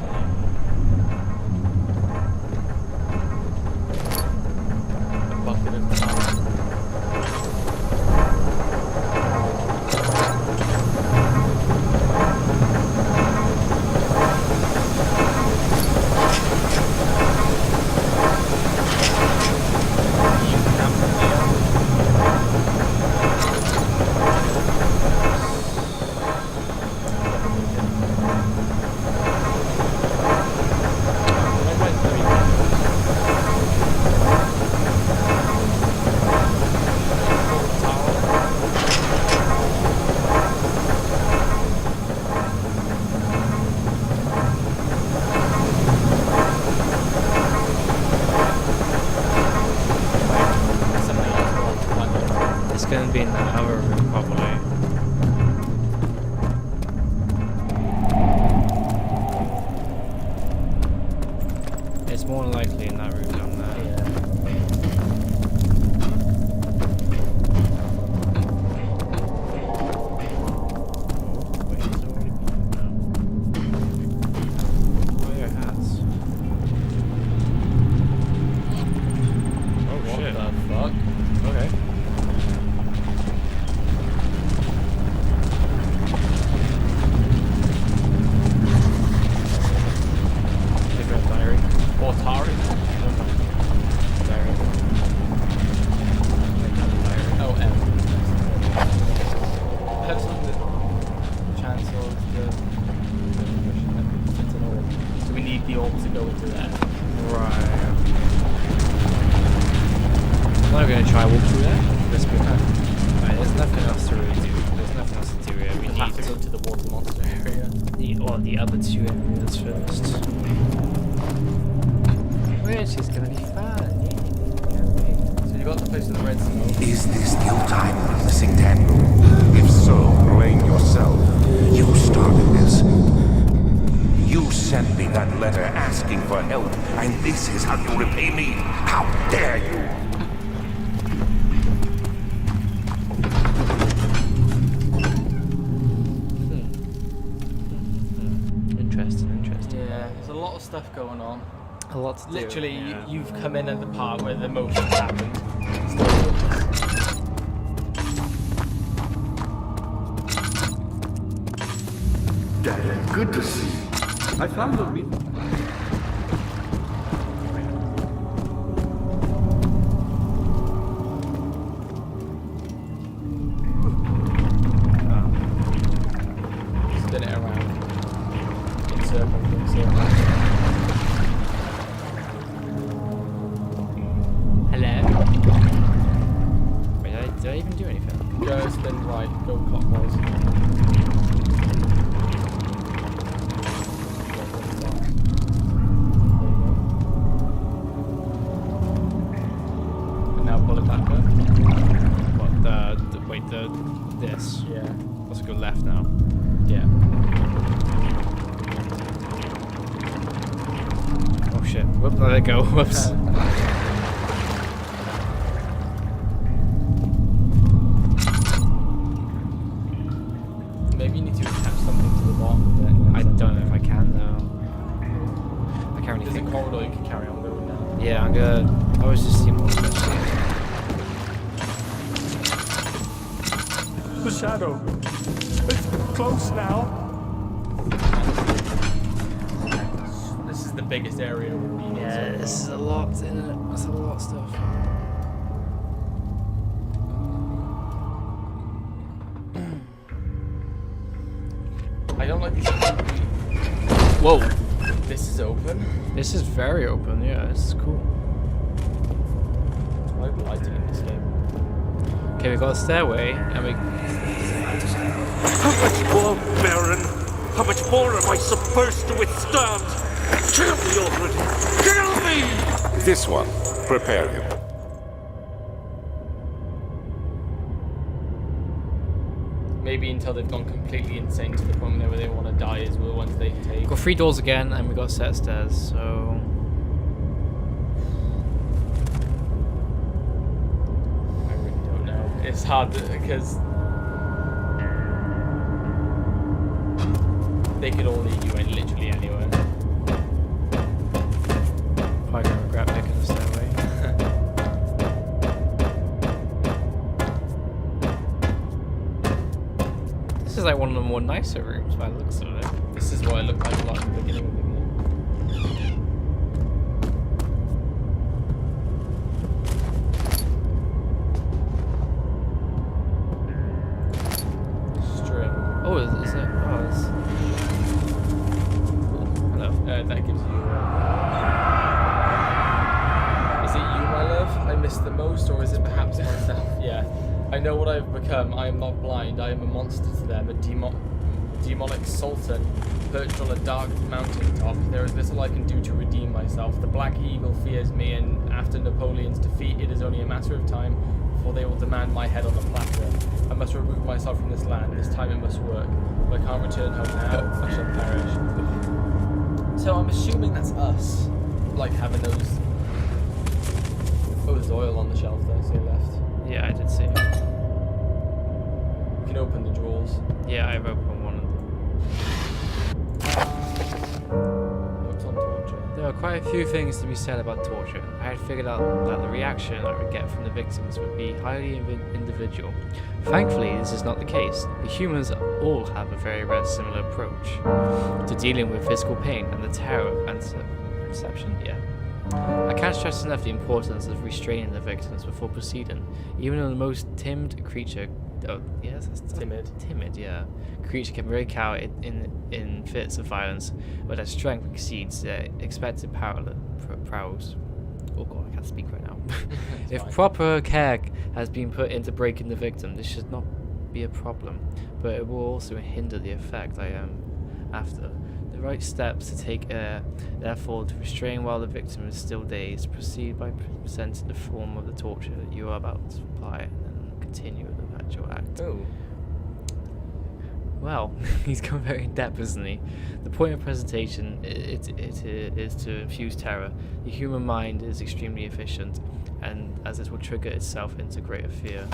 A bucket of power. It's gonna be in the other room probably. It's more likely in that room down there. The other two areas first. Which is gonna be fun. So you got the place in the red smoke. Is this your time witnessing, Daniel? If so, blame yourself. You started this. You sent me that letter asking for help, and this is how you repay me? How dare you! Yeah, there's a lot of stuff going on. A lot to do. Literally, yeah. you've come in at the part where the motion happened. Dad, good to see you. I found the meat. Spin it around. In circles, in circles. Hello? Wait, did I even do anything? Go spin right, go clockwise. And now pull it back up. What, wait, this? Yeah. Let's go left now. Yeah. Oh shit, whoop, let it go, whoops. Maybe you need to attach something to the bottom of it. I don't know if I can though. I can't really There's a think. corridor you can carry on going down. Yeah, I'm gonna. I was just seeing what was The shadow. It's close now. This is the biggest area we've been in. Yeah, this is a lot, isn't it? That's a lot of stuff. I don't like these. Whoa! This is open. This is very open, yeah, this is cool. I like lighting in this game. Okay, we got a stairway, and we. How much more, Baron? How much more am I supposed to withstand? Kill me already! Kill me! This one. Prepare him. Maybe until they've gone completely insane to the point where they want to die is the ones they take. We've got 3 doors again, and we've got a set of stairs, so... I really don't know. It's hard because they could all lead you in literally anywhere. Probably gonna regret picking the stairway. This is like one of the more nicer rooms by the looks of it. This is what it looked like a lot at the beginning of the game. String. Oh, is it? Oh, it's... Hello. That gives you. Is it you, my love? I missed the most, or is it perhaps myself? Yeah. I know what I've become. I am not blind. I am a monster to them, a demonic sultan perched on a dark mountain top. There is little I can do to redeem myself. The Black Eagle fears me, and after Napoleon's defeat, it is only a matter of time before they will demand my head on a platter. I must remove myself from this land. This time it must work. If I can't return home now, I shall perish. So I'm assuming that's us, like having those. Oh, there's oil on the shelf there, to your left. Yeah, I did see it. You can open the drawers. Yeah, I've opened one of them. Notes on torture. There are quite a few things to be said about torture. I had figured out that the reaction I would get from the victims would be highly individual. Thankfully, this is not the case. The humans all have a very similar approach to dealing with physical pain and the terror of interception. Yeah. I can't stress enough the importance of restraining the victims before proceeding. Even though the most timid creature, timid, yeah, creature can break out in fits of violence, but their strength exceeds their expected prowess. Oh god, I can't speak right now. If proper care has been put into breaking the victim, this should not be a problem, but it will also hinder the effect I am after. The right steps to take therefore to restrain while the victim is still dazed. Proceed by presenting the form of the torture that you are about to apply, and then continue with the actual act. Oh. Well, he's gone very in depth, isn't he? The point of presentation it is to infuse terror. The human mind is extremely efficient, and as it will trigger itself into greater fear.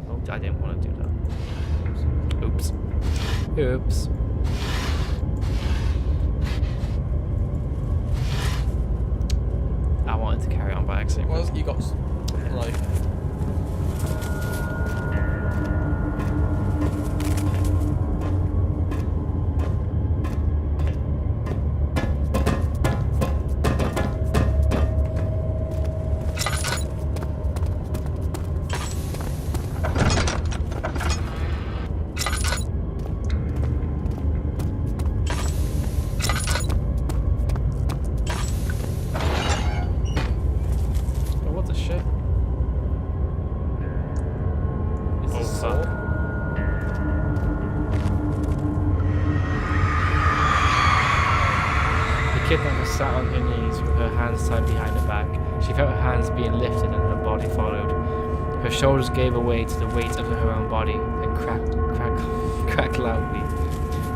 Oh, I didn't want to do that. Oops. Oops. I wanted to carry on by accident. Well, you got like. Sat on her knees with her hands tied behind her back. She felt her hands being lifted and her body followed. Her shoulders gave away to the weight of her own body and cracked loudly.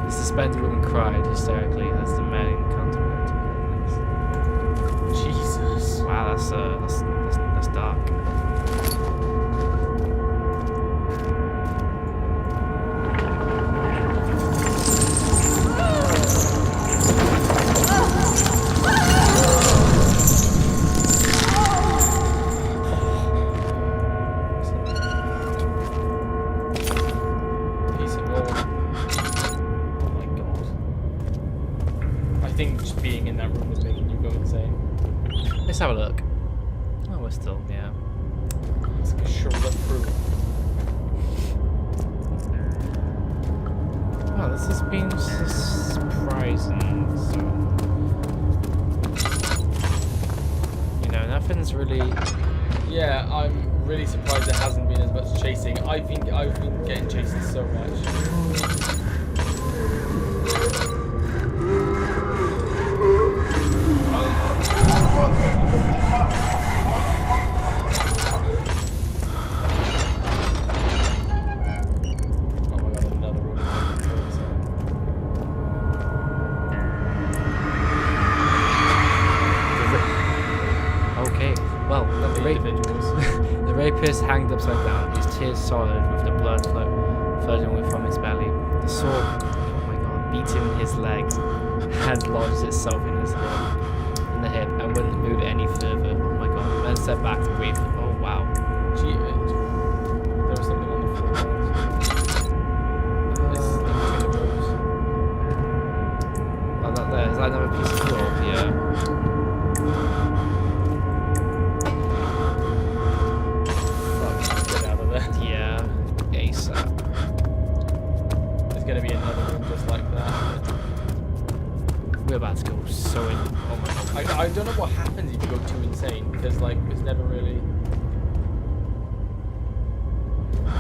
The suspended woman cried hysterically as the men contemplated her. Jesus. Wow, that's dark. Let's have a look. Oh, we're still, yeah. It's like a shoulder through. Wow, this has been surprising. So, you know, nothing's really. Yeah, I'm really surprised there hasn't been as much chasing. I've been getting chasing so much. Oh my god, another fist hanged upside down, his tears solid with the blood flooding from his belly. The sword, oh my god, beating his legs, had lodged itself in the hip, and wouldn't move any further. Oh my god, then stepped back to breathe. Oh wow. Gee, there was something on the floor. It's in between the rows. Oh, that there, is that another piece of floor? Yeah. Get out of there. Yeah. ASAP. There's gonna be another room just like that. We're about to go so in. Oh my god. I don't know what happens if you go too insane, because like it's never really.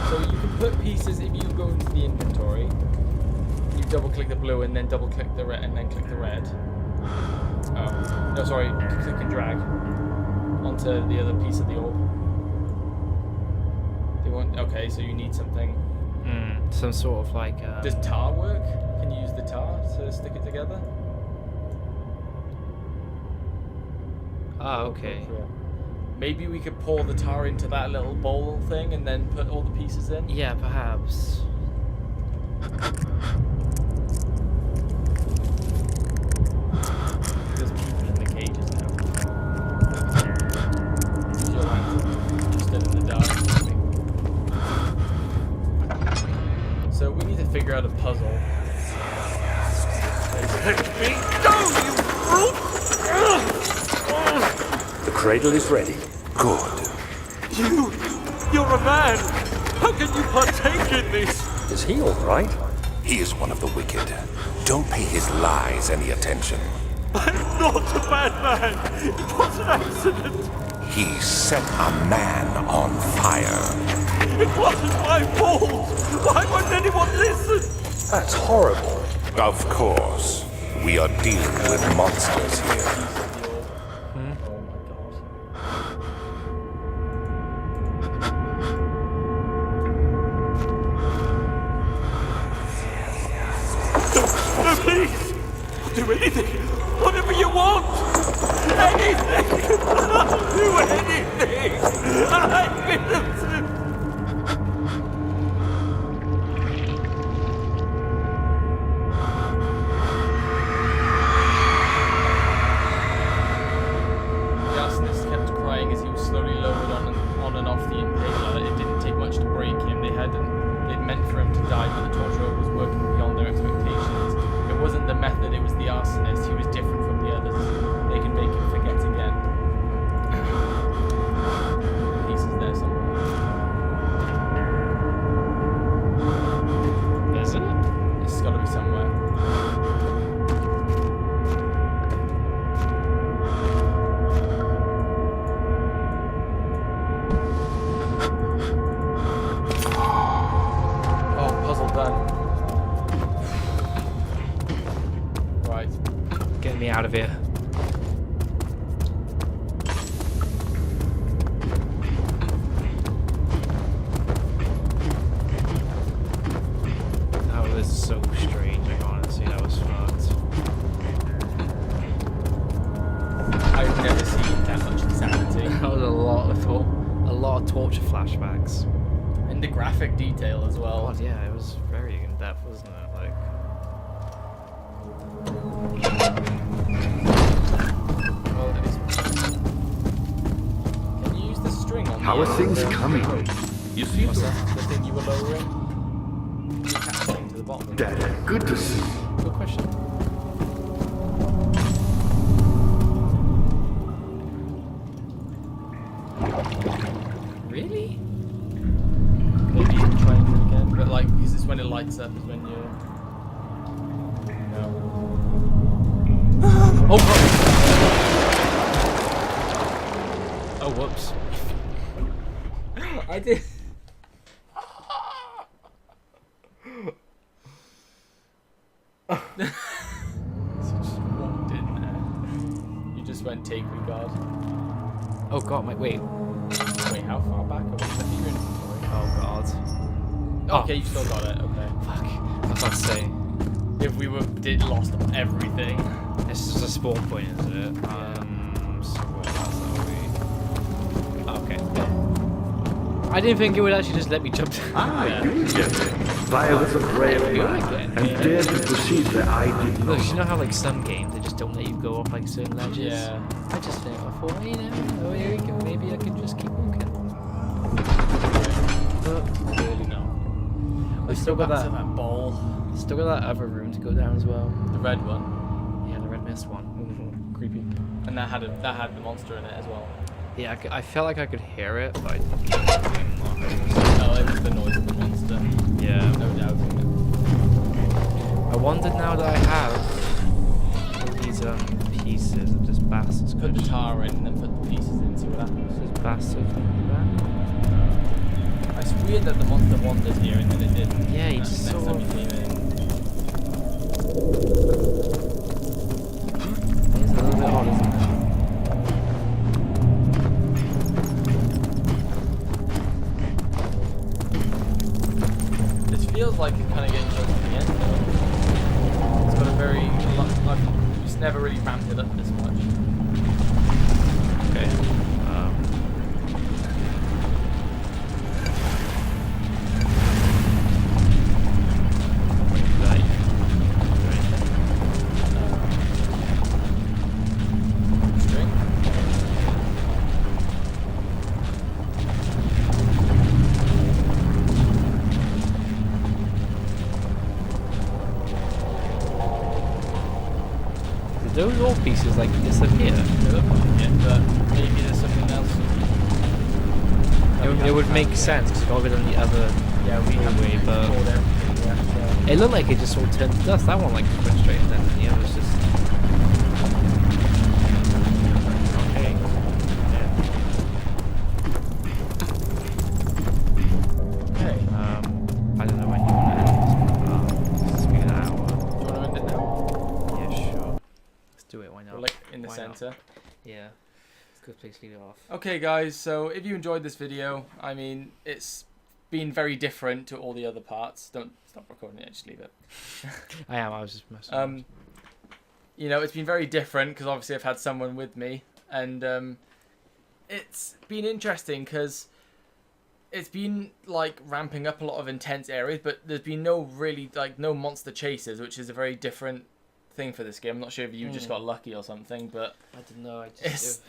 So you can put pieces if you go into the inventory. You double click the blue and then double click the red and then click the red. Oh no, sorry. Click and drag onto the other piece of the orb. They want okay, so you need something. Some sort of like. Does tar work? Can you use the tar to stick it together? Oh, okay. Maybe we could pour the tar into that little bowl thing and then put all the pieces in. Yeah, perhaps. There's people in the cages now. Use your lantern. You stood in the dark. So we need to figure out a puzzle. Let me go, you brute! The cradle is ready. Good. You're a man! How can you partake in this? Is he all right? He is one of the wicked. Don't pay his lies any attention. I'm not a bad man! It was an accident! He set a man on fire. It wasn't my fault! Why won't anyone listen? That's horrible. Of course. We are dealing with monsters here. Oh my god. No, please! I'll do anything! Whatever you want! Anything! I'll do anything! I'm innocent! The arsonist kept crying as he was slowly lowered on and off the impaler. It didn't take much to break him. They'd meant for him to die, but the torturer was working beyond their expectations. It wasn't the method, it was the arsonist. He was different from the others. They can make him forget again. Pieces there somewhere. Is it? It's gotta be somewhere. Oh, puzzle done. Right. Get me out of here. That was so strange, like honestly, that was fucked. I've never seen that much insanity. That was a lot of torture flashbacks. And the graphic detail as well. God, yeah, it was very in depth, wasn't it? Like, Well, at least... Can you use the string on How the are things coming? You see, What's that? The thing you were lowering? You attached it to the bottom. Dad, good to see. Good question. really? Maybe you can try and do it again, but like, because it's when it lights up is when you... No. Oh, God. Oh, whoops. I did... So just walked in there. You just went take regard. Oh, God, wait. Wait, how far back are we? Let me your inventory. Oh, God. Okay, you still got it. Okay. Fuck. I was about to say. If we lost everything. It's just a spawn point, isn't it? So what else are we? Okay. I didn't think it would actually just let me jump down. You get it. Violence of brave man, and dared to proceed that I did Look, not. you know how like some games they just don't let you go off like certain ledges. Yeah. I just think I thought, you know, oh, here we go. Maybe I can just keep walking. But Clearly not. we still got Back to that. that bowl. Still got that other room to go down as well. The red one. Yeah, the red mist one. Creepy. And that had the monster in it as well. Yeah, I felt like I could hear it, but I Oh, it was the noise of the monster. yeah. No doubt. I wondered now that I have all these pieces of this bastard's Put the tar in and then put the pieces in, see what happens. This bastard back. It's weird that the monster wandered here and then it didn't. Yeah, he That's just the next sort time of- he came in. It's a little bit odd, isn't it? This feels like it's kind of getting close to the end though. It's got a very, I've just never really ramped it up this much. Okay. Right. String. Did those all pieces like disappear? They look like it, but maybe there's something else. It would make sense because it got rid of the other. Yeah, we have way, but recorded everything yet, so. it looked like it just all turned to dust. That one like went straight, and then the other was just. Okay. Okay. I don't know when you want to end this. It's been an hour. Do you want to end it now? Yeah, sure. Let's do it. Why not? Or like in the Why not? center? Yeah. It's a good place to leave it off. Okay guys, so if you enjoyed this video, I mean, it's been very different to all the other parts. Don't stop recording it, just leave it. I am. I was just messing. You know, it's been very different because obviously I've had someone with me, and it's been interesting because it's been like ramping up a lot of intense areas, but there's been no monster chases, which is a very different thing for this game. I'm not sure if you just got lucky or something, but I don't know. I just. it's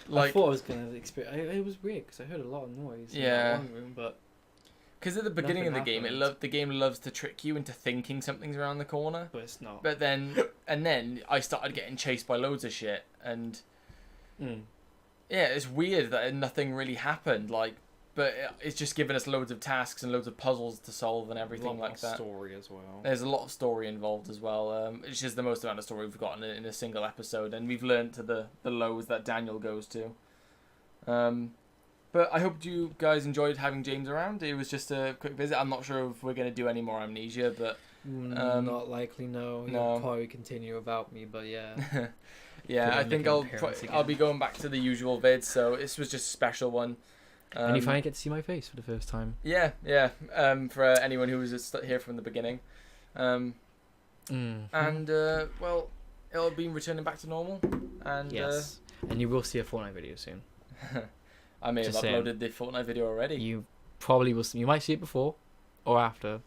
I like, thought I was gonna experience. It was weird because I heard a lot of noise. In Yeah. that one room, but because at the beginning of the Nothing game, happened. the game loves to trick you into thinking something's around the corner. it's not. But then I started getting chased by loads of shit, and yeah, it's weird that nothing really happened. Like, but it's just given us loads of tasks and loads of puzzles to solve and everything like that. Story as well. There's a lot of story involved as well. It's just the most amount of story we've gotten in a single episode, and we've learned to the lows that Daniel goes to. But I hope you guys enjoyed having James around. It was just a quick visit. I'm not sure if we're going to do any more Amnesia, but Not likely. No. no. You'll probably continue without me, but yeah. yeah, Put I in think the I'll appearance again. I'll be going back to the usual vids. So this was just a special one. And you finally get to see my face for the first time. Yeah. For anyone who was just here from the beginning, and well, it'll be returning back to normal, and Yes. And you will see a Fortnite video soon. I may have Just saying. uploaded the Fortnite video already. You probably will. You might see it before or after.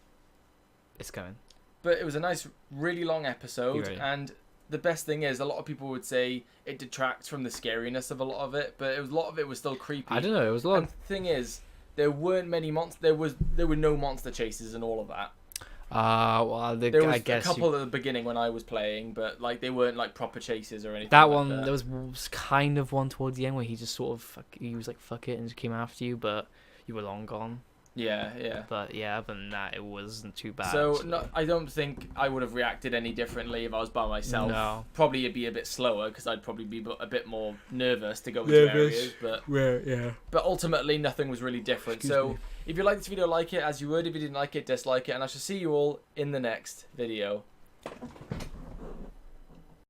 It's coming. But it was a nice, really long episode, ready? and the best thing is, a lot of people would say it detracts from the scariness of a lot of it, but a lot of it was still creepy. I don't know. It was a lot. And the thing is, there weren't many there were no monster chases and all of that. Well, There was I guess a couple at the beginning when I was playing, but like they weren't like proper chases or anything. that like one. that. There was kind of one towards the end where he just sort of he was like fuck it and just came after you, but you were long gone. Yeah. But yeah, other than that, it wasn't too bad. So actually. I don't think I would have reacted any differently if I was by myself. No. Probably it'd be a bit slower because I'd probably be a bit more nervous to go into areas. But ultimately, nothing was really different. So if you like this video, like it as you would. If you didn't like it, dislike it. And I shall see you all in the next video.